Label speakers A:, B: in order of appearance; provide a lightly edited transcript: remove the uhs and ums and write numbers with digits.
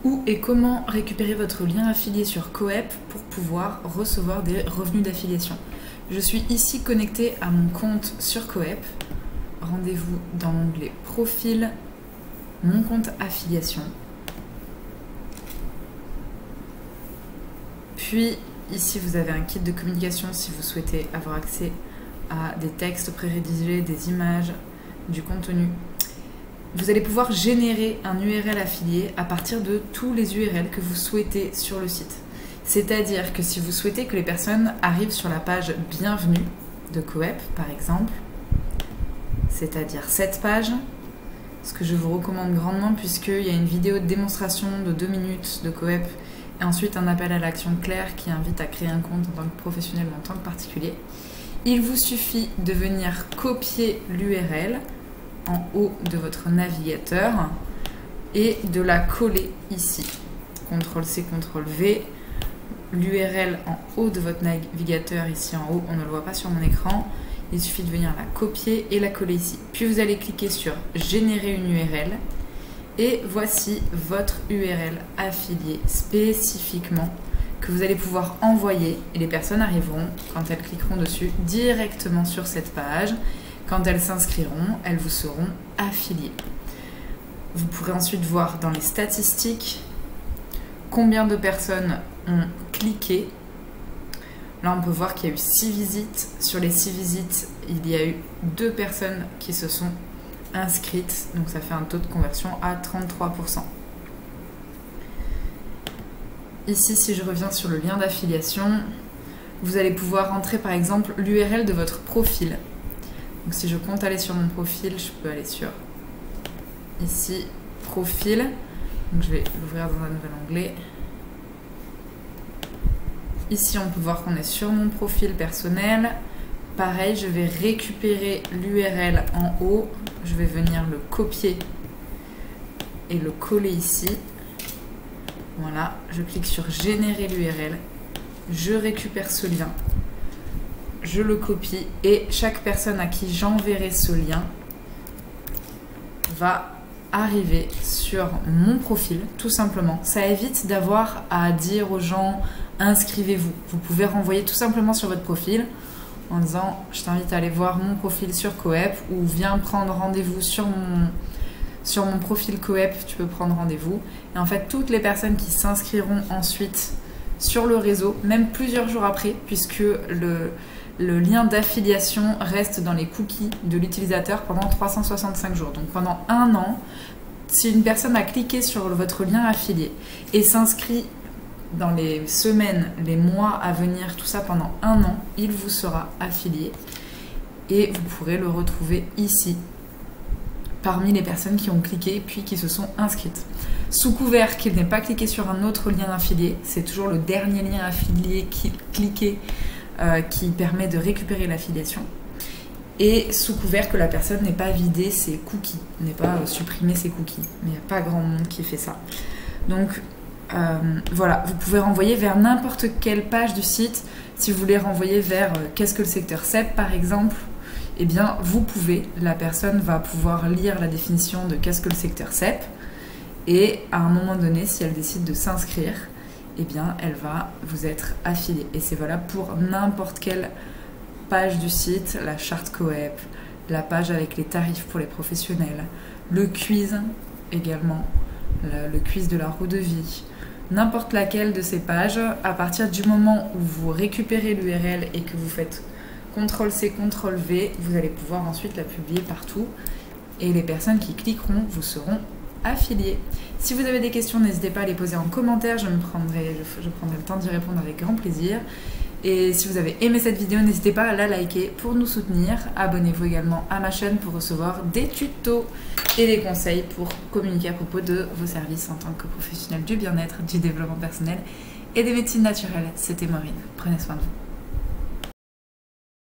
A: Où et comment récupérer votre lien affilié sur Coep pour pouvoir recevoir des revenus d'affiliation. Je suis ici connectée à mon compte sur Coep. Rendez-vous dans l'onglet Profil, mon compte affiliation. Puis ici vous avez un kit de communication si vous souhaitez avoir accès à des textes pré-rédigés, des images, du contenu. Vous allez pouvoir générer un URL affilié à partir de tous les URL que vous souhaitez sur le site. C'est-à-dire que si vous souhaitez que les personnes arrivent sur la page Bienvenue de Coep, par exemple, c'est-à-dire cette page, ce que je vous recommande grandement puisqu'il y a une vidéo de démonstration de 2 minutes de Coep et ensuite un appel à l'action clair qui invite à créer un compte en tant que professionnel ou en tant que particulier. Il vous suffit de venir copier l'URL en haut de votre navigateur et de la coller ici. CTRL-C, CTRL-V. L'URL en haut de votre navigateur, ici en haut, on ne le voit pas sur mon écran. Il suffit de venir la copier et la coller ici. Puis vous allez cliquer sur Générer une URL. Et voici votre URL affiliée spécifiquement que vous allez pouvoir envoyer. Et les personnes arriveront, quand elles cliqueront dessus, directement sur cette page. Quand elles s'inscriront, elles vous seront affiliées. Vous pourrez ensuite voir dans les statistiques combien de personnes ont cliqué. Là, on peut voir qu'il y a eu 6 visites. Sur les 6 visites, il y a eu 2 personnes qui se sont inscrites. Donc, ça fait un taux de conversion à 33%. Ici, si je reviens sur le lien d'affiliation, vous allez pouvoir entrer par exemple l'URL de votre profil. Donc si je compte aller sur mon profil, je peux aller sur ici, profil. Donc je vais l'ouvrir dans un nouvel onglet. Ici, on peut voir qu'on est sur mon profil personnel. Pareil, je vais récupérer l'URL en haut. Je vais venir le copier et le coller ici. Voilà, je clique sur générer l'URL. Je récupère ce lien. Je le copie et chaque personne à qui j'enverrai ce lien va arriver sur mon profil, tout simplement. Ça évite d'avoir à dire aux gens inscrivez-vous. Vous pouvez renvoyer tout simplement sur votre profil en disant je t'invite à aller voir mon profil sur Coep ou viens prendre rendez-vous sur mon profil Coep, tu peux prendre rendez-vous. Et en fait, toutes les personnes qui s'inscriront ensuite sur le réseau, même plusieurs jours après, puisque le lien d'affiliation reste dans les cookies de l'utilisateur pendant 365 jours. Donc pendant 1 an, si une personne a cliqué sur votre lien affilié et s'inscrit dans les semaines, les mois à venir, tout ça pendant 1 an, il vous sera affilié et vous pourrez le retrouver ici parmi les personnes qui ont cliqué puis qui se sont inscrites. Sous couvert qu'il n'ait pas cliqué sur un autre lien affilié, c'est toujours le dernier lien affilié cliqué qui permet de récupérer l'affiliation et sous couvert que la personne n'ait pas vidé ses cookies, n'ait pas supprimé ses cookies. Mais il n'y a pas grand monde qui fait ça. Donc voilà, vous pouvez renvoyer vers n'importe quelle page du site. Si vous voulez renvoyer vers qu'est-ce que le secteur CEP par exemple, eh bien vous pouvez, la personne va pouvoir lire la définition de qu'est-ce que le secteur CEP et à un moment donné, si elle décide de s'inscrire, eh bien, elle va vous être affiliée. Et c'est valable pour n'importe quelle page du site, la charte Coep, la page avec les tarifs pour les professionnels, le quiz également, le quiz de la roue de vie, n'importe laquelle de ces pages, à partir du moment où vous récupérez l'URL et que vous faites CTRL-C, CTRL-V, vous allez pouvoir ensuite la publier partout et les personnes qui cliqueront vous seront affiliés. Si vous avez des questions, n'hésitez pas à les poser en commentaire, je prendrai le temps d'y répondre avec grand plaisir. Et si vous avez aimé cette vidéo, n'hésitez pas à la liker pour nous soutenir. Abonnez-vous également à ma chaîne pour recevoir des tutos et des conseils pour communiquer à propos de vos services en tant que professionnel du bien-être, du développement personnel et des médecines naturelles. C'était Maureen, prenez soin de vous.